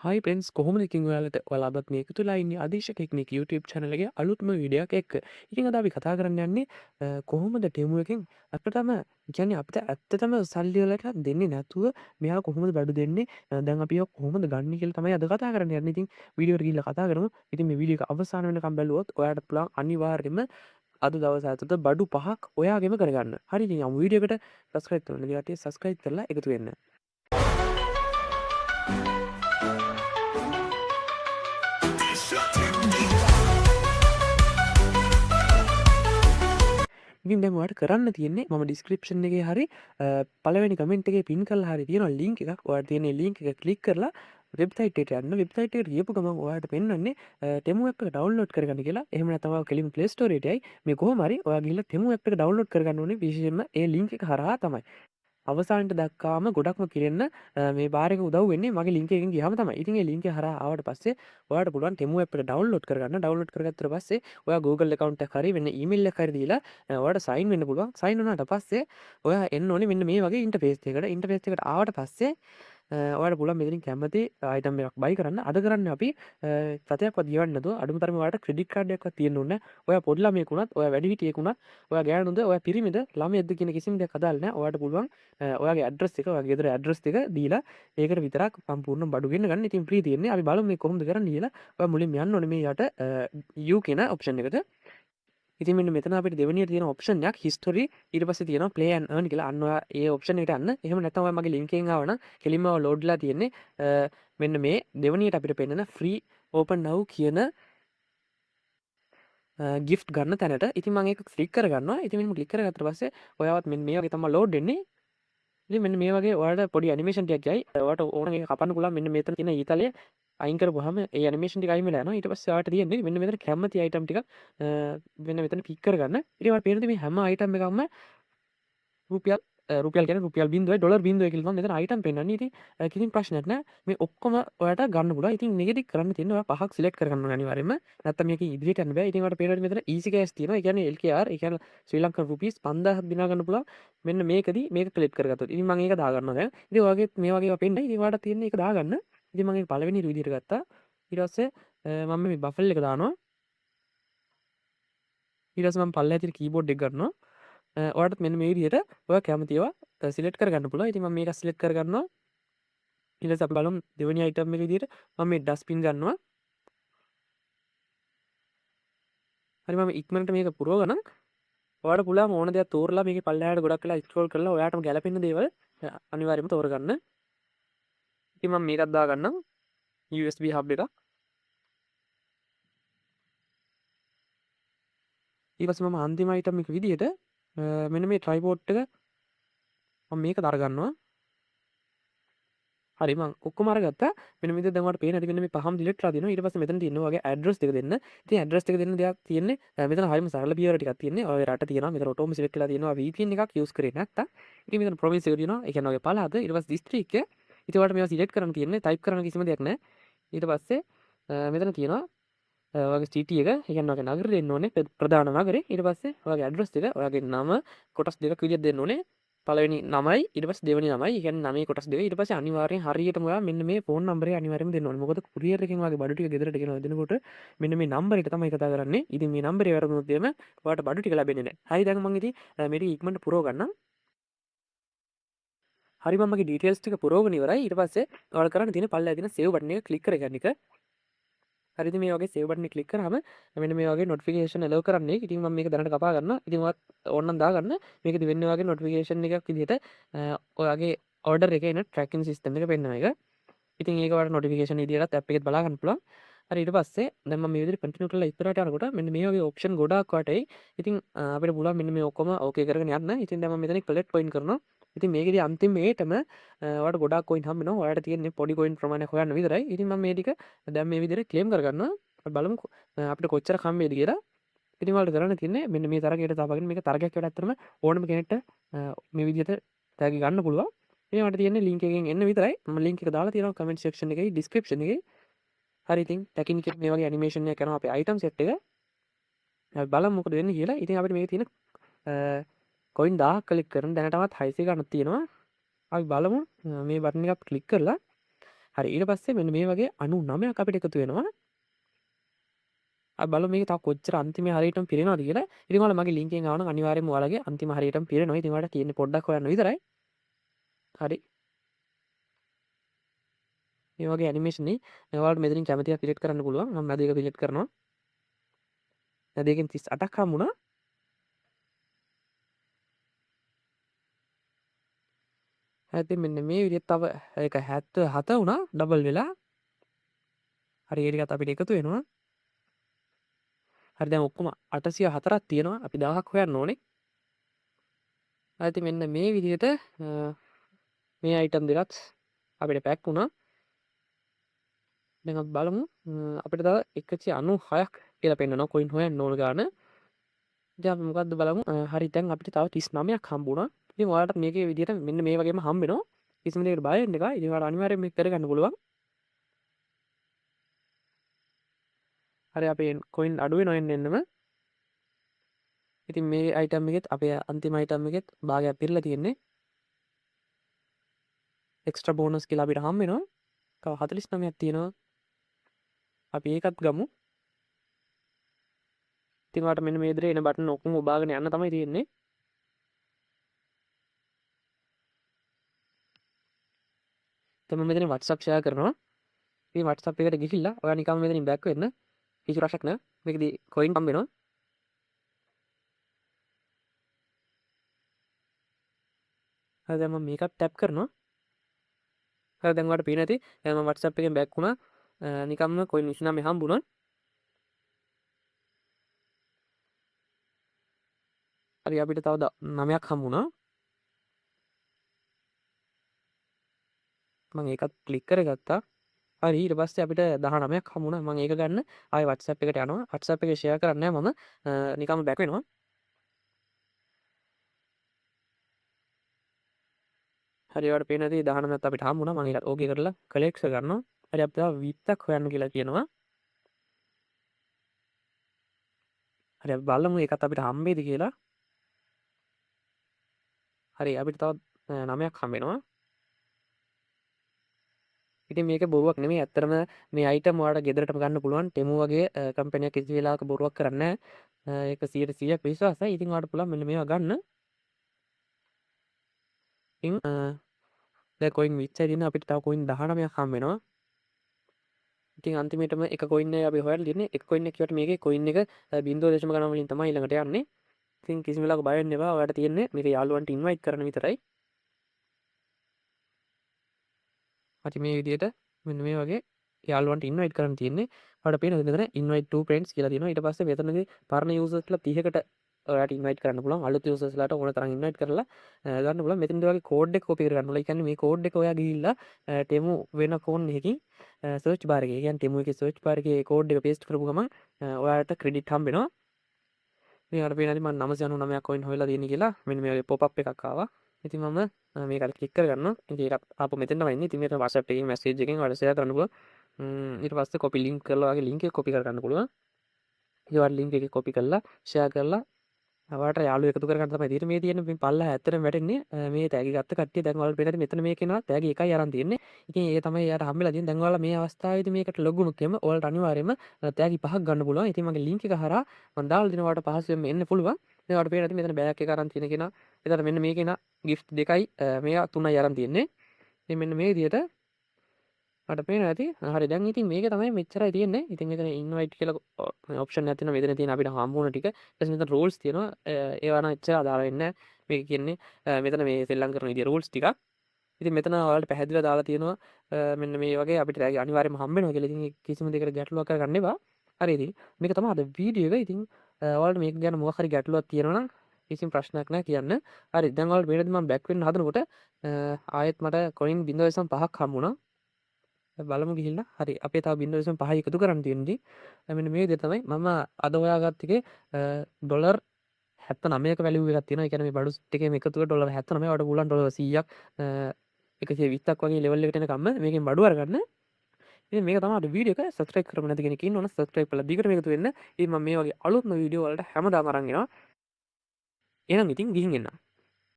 හයි friends කොහොමද ඉතින් ඔයාලට ඔයාලා මේ එකතුලා ඉන්නේ අදීශ ටෙක්නික් YouTube channel එකේ අලුත්ම වීඩියෝ එකක් එක්ක. ඉතින් අද අපි කතා කරන්න යන්නේ කොහොමද ටෙමු එකෙන් අපිටම කියන්නේ අපිට ඇත්තටම සල්ලි වලට දෙන්නේ නැතුව මෙයා කොහොමද බඩු දෙන්නේ දැන් අපි ඒක කොහොමද ගන්න කියලා තමයි අද කතා කරන්න යන්නේ. ඉතින් වීඩියෝ එකට ගිහිල්ලා කතා කරමු. ඉතින් මේ වීඩියෝ එක අවසාන වෙනකම් බැලුවොත් ඔයාලට පුළුවන් අනිවාර්යයෙන්ම අද දවස් ඇතුළත බඩු 5ක් ඔයාගෙම කරගන්න. හරි ඉතින් යමු වීඩියෝ එකට subscribe කරන්න. ඉතින් subscribe කරලා එකතු වෙන්න. ඉතින් දැන් ඔයාලට කරන්න තියෙන්නේ මම ඩිස්ක්‍රිප්ෂන් එකේ හරි පළවෙනි කමෙන්ට් එකේ පින් කරලා හරි තියෙනවා ලින්ක් එකක්. ඔයාලට තියෙන ලින්ක් එක ක්ලික් කරලා වෙබ්සයිට් එකට යන්න. වෙබ්සයිට් එකට ගියපු ගමන් ඔයාලට පෙන්වන්නේ ටෙමු ඇප් එක ඩවුන්ලෝඩ් කරගන්න කියලා. එහෙම නැත්නම් ඔයා කෙලින්ම Play Store එකට යයි. මේ කොහොම හරි ඔයා ගිහිල්ලා ටෙමු ඇප් එක ඩවුන්ලෝඩ් කරගන්න ඕනේ විශේෂයෙන්ම ඒ ලින්ක් එක හරහා තමයි. අවසානට දක්කාම ගොඩක්ම කිරෙන්න මේ බාරක උදව් වෙන්නේ මගේ ලින්ක් එකෙන් ගියාම තමයි. ඉතින් ඒ ලින්ක් එක හරහා ආවට පස්සේ ඔයාලට පුළුවන් ටෙමු ඇප් එක ඩවුන්ලෝඩ් කරගන්න. ඩවුන්ලෝඩ් කරගත්තට පස්සේ ඔයා Google account එකක් හරි වෙන email එකක් හරි දීලා ඔයාලට sign වෙන්න පුළුවන්. sign වුණාට පස්සේ ඔයා එන්න ඕනේ මෙන්න මේ වගේ ඉන්ටර්ෆේස් එකකට. ඉන්ටර්ෆේස් එකට ආවට පස්සේ ඔයාලට පුළුවන් මෙතනින් කැමති අයිටම් එකක් buy කරන්න. අද කරන්නේ අපි සතයක්වත් ගෙවන්න නැතුව අඩුම තරමේ ඔයාලට ක්‍රෙඩිට් කාඩ් එකක්වත් තියෙන්න ඕනේ නැහැ. ඔයා පොඩි ළමයෙක් වුණත්, ඔයා වැඩිහිටියෙක් වුණත්, ඔයා ගෑනුද, ඔයා පිරිමිද, ළමයෙක්ද කියන කිසිම දෙයක් අදාළ නැහැ. ඔයාලට පුළුවන් ඔයාගේ ඇඩ්‍රස් එක, ඔයාගේ ගෙදර ඇඩ්‍රස් එක දීලා ඒකට විතරක් සම්පූර්ණ බඩු ගෙන්න ගන්න. ඉතින් ෆ්‍රී තියෙන්නේ. අපි බලමු මේ කොහොමද කරන්නේ කියලා. ඔයා මුලින්ම යන්න ඕනේ මේ යට you කියන ඔප්ෂන් එකට. ඉතින් මෙන්න මෙතන අපිට දෙවෙනියට තියෙන ඔප්ෂන් එකක් history ඊට පස්සේ තියෙනවා play and earn කියලා. අන්න ඔයා ඒ ඔප්ෂන් එකට යන්න. එහෙම නැත්නම් ඔයා මගේ link එකෙන් ආවනම් කෙලින්ම ඔයා load වෙලා තියෙන්නේ මෙන්න මේ දෙවෙනියට අපිට පෙන්නන free open now කියන gift ගන්න තැනට. ඉතින් මම ඒක ක්ලික් කරගන්නවා. ඉතින් මෙන්න ක්ලික් කරගත්තට පස්සේ ඔයාවත් මෙන්න මේ වගේ තමයි load වෙන්නේ. ඉතින් මෙන්න මේ වගේ ඔයාලට පොඩි ඇනිමේෂන් ටිකක් ගයි. ඔයාලට ඕන එක කපන්න පුළුවන්. මෙන්න මෙතන තියෙන ඊතලයේ අයින් කරපුවාම ඒ ඇනිමේෂන් ටික අයින් වෙලා යනවා. ඊට පස්සේ ඔයාලට තියෙන්නේ මෙන්න මෙතන කැමති අයිටම් ටික මෙන්න මෙතන පික් කරගන්න. ඉතින් ඔයාලට පේනවා මේ හැම අයිටම් එකක්ම රුපියල් රුපියල් කියන්නේ රුපියල් 0යි ඩොලර් 0යි කියලා තමයි මෙතන අයිටම් පෙන්නන්නේ. ඉතින් කිසිම ප්‍රශ්නයක් නැහැ. මේ ඔක්කොම ඔයාලට ගන්න පුළුවන්. ඉතින් මේකෙදි කරන්න තියෙන්නේ ඔයා පහක් සිලෙක්ට් කරගන්න ඕනේ අනිවාර්යයෙන්ම. නැත්නම් මේක ඉදිරියට යන්න බෑ. ඉතින් ඔයාලට පේනවා මෙතන easy cash තියෙනවා. ඒ කියන්නේ LKR ඒ කියන්නේ ශ්‍රී ලංකන් රුපීස් 5000ක් දිනා ගන්න පුළුවන්. මෙන්න මේකදී මේක ක්ලික් කරගත්තොත්. ඉතින් මම ඒක දාගන්නවා දැන්. ඉතින් ඔයාගේ මේ වගේ ඒවා පෙන්නයි. ඉතින් ඔයාලට තියෙන්නේ ඒක දාගන්න. ඉතින් මම ඒක පළවෙනි විදිහට ගත්තා. ඊට පස්සේ මම මේ බෆල් එක දානවා. ඊට පස්සේ මම පල්ලෙහා තියෙන කීබෝඩ් එක ගන්නවා. ඔයාලට මෙන්න මේ විදිහට ඔයා කැමති ඒවා සිලෙක්ට් කරගන්න පුළුවන්. ඉතින් මම මේක සිලෙක්ට් කරගන්නවා. ඊට පස්සේ අපි බලමු දෙවෙනි අයිටම් එක විදිහට මම මේ ඩස්ට්බින් ගන්නවා. හරි මම ඉක්මනට මේක පුරව ගන්න. ඔයාලට පුළුවන් ඕන දෙයක් තෝරලා මේකේ පල්ලෙහාට ගොඩක් වෙලා ස්ක්‍රෝල් කරලා ඔයාටම ගැලපෙන දේවල් අනිවාර්යයෙන්ම තෝරගන්න. ඉතින් මම මේකත් දාගන්නම් USB hub එක. ඊට පස්සේ මම අන්තිම අයිටම් එක විදිහට මෙන්න මේ ට්‍රයිපෝඩ් එක මම මේක දාගන්නවා. හරි මම ඔක්කොම අරගත්තා. මෙන්න මෙතන දැන් ඔයාලට පේන හැටි මෙන්න මේ පහම ඩිලීට් කරලා දෙනවා. ඊට පස්සේ මෙතන තියෙනවා වගේ ඇඩ්‍රස් දෙක දෙන්න. ඉතින් ඇඩ්‍රස් දෙක දෙන්න දෙයක් තියෙන්නේ. මෙතන හරියම සරල පියවර ටිකක් තියෙන්නේ. ඔය රට තියෙනවා. මෙතන ඔටෝම සිලෙක්ට් කරලා තියෙනවා. VPN එකක් යූස් කරේ නැත්තම්. ඉතින් මෙතන ප්‍රොවින්ස් එක තියෙනවා. ඒ කියන්නේ ඔය පළාත. ඊට පස්සේ දිස්ත්‍රික්කය. ඉතින් ඔයාලට මේවා සිලෙක්ට් කරන්න තියෙන්නේ. ටයිප් කරන්න කිසිම දෙයක් නැහැ. ඊට පස්සේ මෙතන තියෙනවා ඔයාගේ සිටි එක. ඒ කියන්නේ ඔයාගේ නගරය දෙන්න ඕනේ. ප්‍රධාන නගරේ. ඊට පස්සේ ඔයාගේ ඇඩ්‍රස් එක, ඔයාගේ නම කොටස් දෙකක් විදිහට දෙන්න ඕනේ. පළවෙනි නමයි ඊට පස්සේ දෙවෙනි නමයි. ඒ කියන්නේ නමේ කොටස් දෙක. ඊට පස්සේ අනිවාර්යෙන් හරියටම ඔයා මෙන්න මේ ෆෝන් නම්බරේ අනිවාර්යෙන්ම දෙන්න ඕනේ. මොකද කුරියර් එකෙන් ඔයාගේ බඩු ටික ගෙදරට ගෙනලා දෙනකොට මෙන්න මේ නම්බර් එක තමයි කතා කරන්නේ. ඉතින් මේ නම්බරේ වැරදුනොත් එම ඔයාට බඩු ටික ලැබෙන්නේ නැහැ. හරි දැන් මම ඉතින් මේක ඉක්මනට පුරව ගන්නම්. හරි මම මගේ ඩීටේල්ස් ටික පුරවගෙන ඉවරයි. ඊට පස්සේ ඔයාලා කරන්න තියෙන පල්ලෙහා තියෙන සේව් බටන් එක ක්ලික් කරගන්න එක. හරිද මේ වගේ සේව් බටන් එක ක්ලික් කරාම මෙන්න මේ වගේ නොටිෆිකේෂන් එලෝ කරන්නේ. ඉතින් මම මේක දැනට කපා ගන්නවා. ඉතින් ඔයත් ඕනනම් දාගන්න. මේකෙදි වෙන්නේ වගේ නොටිෆිකේෂන් එකක් විදිහට ඔයාගේ ඕඩර් එකේ එන ට්‍රැකින් සිස්ටම් එක පෙන්වන එක. ඉතින් ඒක ඔයාලට නොටිෆිකේෂන් විදිහට ඇප් එකෙත් බලා ගන්න පුළුවන්. හරි ඊට පස්සේ දැන් මම මේ විදිහට කන්ටිනියු කරලා ඉස්සරහට යනකොට මෙන්න මේ වගේ ඔප්ෂන් ගොඩාක් වටේ. ඉතින් අපිට පුළුවන් මෙන්න මේ ඔක්කොම ඕකේ කරගෙන යන්න. ඉතින් දැන් මම මෙතන කලෙක්ට් කොයින් කරනවා. ඉතින් මේකෙදි අන්තිම මේටම ඔයාලට ගොඩාක් කොයින් හම්බ වෙනවා. ඔයාලට තියෙන්නේ පොඩි කොයින් ප්‍රමාණයක් හොයන්න විතරයි. ඉතින් මම මේ ටික දැන් මේ විදිහට ක්ලේම් කරගන්නවා. බලමු අපිට කොච්චර හම්බෙයිද කියලා. ඉතින් ඔයාලට කරන්න තියෙන්නේ මෙන්න මේ තරගයට දාපගෙන මේක තරගයක් කියලා ඇත්තටම ඕනම කෙනෙක්ට මේ විදිහට ටැග් ගන්න පුළුවන්. ඉතින් ඔයාලට තියෙන්නේ link එකෙන් එන්න විතරයි. මම link එක දාලා තියෙනවා comment section එකේ description එකේ. හරි ඉතින් ටැකින් එකේ මේ වගේ ඇනිමේෂන් එකක් කරනවා අපේ item set එක. අපි බලමු මොකද වෙන්නේ කියලා. ඉතින් අපිට මේකේ තියෙන කොයින් 1000ක් ක්ලික් කරන දැනටමත් 600 ගණන් තියෙනවා. අපි බලමු මේ බටන් එක ක්ලික් කරලා හරි ඊට පස්සේ මෙන්න මේ වගේ 99ක් අපිට එකතු වෙනවා. බලමු මේක තව කොච්චර අන්තිමේ හරියටම පිරෙනවද කියලා. ඉතින් ඔයාලා මගේ link එකෙන් ආවනම් අනිවාර්යයෙන්ම ඔයාලගේ අන්තිම හරියටම පිරෙනවා. ඉතින් ඔයාලට තියෙන්නේ පොඩ්ඩක් හොයන්න විතරයි. හරි. මේ වගේ ඇනිමේෂන් නේ ඔයාලට මෙතනින් කැමති එකක් සිලෙක්ට් කරන්න පුළුවන්. මම මැද එක සිලෙක්ට් කරනවා. මැද එකෙන් 38ක් හම්බුණා. ඉතින් මෙන්න මේ විදිහට තව ඒක 77 වුණා ඩබල් වෙලා. හරි ඒ ටිකත් අපිට එකතු වෙනවා. හරි දැන් ඔක්කොම 804ක් තියෙනවා. අපි 1000ක් හොයන්න ඕනේ. ඉතින් මෙන්න මේ විදිහට මේ අයිටම් දෙකත් අපිට පැක් වුණා. දැන් අපි බලමු අපිට තව 196ක් කියලා පෙන්නනවා කොයින් හොයන්න ඕන ගාන. දැන් අපි මොකද්ද බලමු. හරි දැන් අපිට තව 39ක් හම්බුණා. ඉතින් ඔයාලට මේකේ විදිහට මෙන්න මේ වගේම හම්බ වෙනවා. කිසිම දෙයකට බය වෙන්න එපා. ඉතින් ඔයාලා අනිවාර්යෙන් මේක කරගන්න පුළුවන්. හරි අපේ කොයින් අඩු වෙනවා එන්නම. ඉතින් මේ අයිටම් එකෙත් අපේ අන්තිම අයිටම් එකෙත් භාගයක් පිරලා තියෙන්නේ. එක්ස්ට්‍රා බෝනස් කියලා අපිට හම්බ වෙනවා. 49ක් තියෙනවා. අපි ඒකත් ගමු. ඉතින් ඔයාලට මෙන්න මේ විදිහට එන බටන් ඔක්කොම ඔබාගෙන යන්න තමයි තියෙන්නේ. දැන් මම මෙතන WhatsApp share කරනවා. ඉතින් WhatsApp එකට ගිහිල්ලා ඔයා නිකම්ම මෙතනින් බෑක් වෙන්න. කිසි ප්‍රශ්නයක් නැහැ. මේකදී කොයින් හම්බ වෙනවා. හරි දැන් මම මේකත් ටැප් කරනවා. හරි දැන් ඔයාලට පේන ඇති. දැන් මම WhatsApp එකෙන් බෑක් වුණා. නිකම්ම කොයින් 29 හම්බුණා. හරි අපිට තව 9ක් හම්බුණා. මම ඒකත් ක්ලික් කරගත්තා. හරි ඊට පස්සේ අපිට 19ක් හම්බුණා. මම ඒක ගන්න ආයෙ WhatsApp එකට යනවා. WhatsApp එකේ share කරන්නේ නැහැ මම. නිකම්ම බෑක් වෙනවා. හරි ඔයාලට පේන ඇති 19ත් අපිට හම්බුණා. මම ඒකත් ඕකේ කරලා කලෙක්ට් කරගන්නවා. හරි අපිට තව 20ක් හොයන්න කියලා කියනවා. හරි අපි බලමු ඒකත් අපිට හම්බෙයිද කියලා. හරි අපිට තව 9ක් හම්බ වෙනවා. ඉතින් මේක බොරුවක් නෙමෙයි ඇත්තටම මේ අයිටම් ඔයාලට ගෙදරටම ගන්න පුළුවන්. ටෙමු වගේ කම්පැනි එකක් කිසි වෙලාවක බොරුවක් කරන්නේ නැහැ. ඒක 100%ක් විශ්වාසයි. ඉතින් ඔයාලට පුළුවන් මෙන්න මේවා ගන්න. ඉතින් දැන් කොයින් 20යි තියෙන අපිට තව කොයින් 19ක් හම්බ වෙනවා. ඉතින් අන්තිමේටම එක කොයින් එකයි අපි හොයලා තියෙන්නේ. එක කොයින් එක කියවට මේකේ කොයින් එක 0.0 ගණන් වලින් තමයි ඊළඟට යන්නේ. ඉතින් කිසිම වෙලාවක බය වෙන්න එපා. ඔයාලට තියෙන්නේ මේක යාළුවන්ට ඉන්වයිට් කරන විතරයි. හරි මේ විදිහට මෙන්න මේ වගේ යාළුවන්ට ඉන්වයිට් කරන්න තියෙන්නේ. ඔයාලට පේනද මෙතන invite to friends කියලා තියෙනවා. ඊට පස්සේ මෙතනදී පරණ users ලා 30කට ඔයාලට ඉන්වයිට් කරන්න පුළුවන්. අලුත් users ලාට ඕන තරම් ඉන්වයිට් කරලා ගන්න පුළුවන්. මෙතනදී වගේ කෝඩ් එක කොපි කරගන්න ඕන. ඒ කියන්නේ මේ කෝඩ් එක ඔයා ගිහිල්ලා ටෙමු වෙන ෆෝන් එකකින් සර්ච් බාර් එකේ, ඒ කියන්නේ ටෙමු එකේ සර්ච් බාර් එකේ කෝඩ් එක පේස්ට් කරපු ගමන් ඔයාලට ක්‍රෙඩිට් හම්බ වෙනවා. මේ අර පේනදී මම 999ක් කොයින් හොයලා තියෙන්නේ කියලා මෙන්න මේ වගේ pop up එකක් ආවා. ඉතින් මම මේකට ක්ලික් කරගන්නවා. ඉතින් ඒකත් ආපහු මෙතන තමයි ඉන්නේ. ඉතින් මේක WhatsApp එකේ මැසේජ් එකෙන් ඔයාලට ෂෙයා කරන්න පුළුවන්. ඊට පස්සේ කොපි ලින්ක් කරලා වගේ ලින්ක් එක කොපි කරගන්න පුළුවන්. ඒ වගේ ලින්ක් එක කොපි කරලා ෂෙයා කරලා ඔයාලට යාළුවෝ එකතු කරගන්න තමයි තියෙන්නේ. මේ තියෙන මේ පල්ලා ඇත්තටම වැටෙන්නේ මේ තෑගි ගත්ත කට්ටිය දැන් ඔයාලට පේනද මෙතන මේ කෙනා තෑගි එකයි අරන් තියෙන්නේ. ඉතින් ඒ තමයි එයාට හම්බෙලා තියෙන්නේ. දැන් ඔයාලා මේ අවස්ථාවේදී මේකට ලොග් වුණොත් එම ඔයාලට අනිවාර්යයෙන්ම තෑගි 5ක් ගන්න පුළුවන්. ඉතින් මගේ ලින්ක් එක හරහා මම දාලා දෙනවා ඔයාලට පහසුවෙන්ම එන්න පුළුවන්. දැන් ඔයාලට පේනද මෙතන බෑග් එක අරන් තියෙන කෙනා. එතන මෙන්න මේ කෙනා gift දෙකයි මෙයා තුනයි අරන් තියෙන්නේ. ඉතින් මෙන්න මේ විදිහට මට පේනවා ඇති. හරි දැන් ඉතින් මේක තමයි මෙච්චරයි තියෙන්නේ. ඉතින් මෙතන invite කියලා ඔප්ෂන් එකක් තියෙනවා. මෙතන තියෙන අපිට හම්බුන ටික. ඊට පස්සේ මෙතන rules තියෙනවා. ඒවා නම් එච්චර අදාළ වෙන්නේ නැහැ. මේක කියන්නේ මෙතන මේ සෙල්ලම් කරන විදිය rules ටිකක්. ඉතින් මෙතන ඔයාලට පැහැදිලිව දාලා තියෙනවා මෙන්න මේ වගේ අපිට අනිවාර්යයෙන්ම හම්බ වෙනවා කියලා. ඉතින් කිසිම දෙයකට ගැටලුවක් කරගන්න එපා. හරි ඉතින් මේක තමයි අද වීඩියෝ එක. ඉතින් ඔයාලට මේක ගැන මොකක් හරි ගැටලුවක් තියෙනවා නම් කිසිම ප්‍රශ්නයක් නැහැ කියන්න. හරි දැන් ඔයාලට මේකදී මම බෑක් වෙන්න හදනකොට ආයෙත් මට කොයින් 0.5ක් හම්බුණා. බලමු ගිහිල්ලා හරි අපේ තව 0.5 එකතු කරන්න තියෙන්නේ. මෙන්න මේ විදිහ තමයි මම අද හොයාගත්ත එකේ ඩොලර් 79ක වැලියු එකක් තියෙනවා. ඒ කියන්නේ මේ බඩු සෙට් එකේම එකතුව ඩොලර් 79 වට පුළුවන් ඩොලර් 100ක් 120ක් වගේ ලෙවල් එකට එනකම්ම මේකෙන් බඩු අරගන්න. ඉතින් මේක තමයි අද වීඩියෝ එක. සබ්ස්ක්‍රයිබ් කරමු නැති කෙනෙක් ඉන්නවනම් සබ්ස්ක්‍රයිබ් කරලා දිගටම එකතු වෙන්න. ඉතින් මම මේ වගේ අලුත්ම වීඩියෝ වලට හැමදාම අරන් එනවා. එහෙනම් ඉතින් ගිහින් එන්න.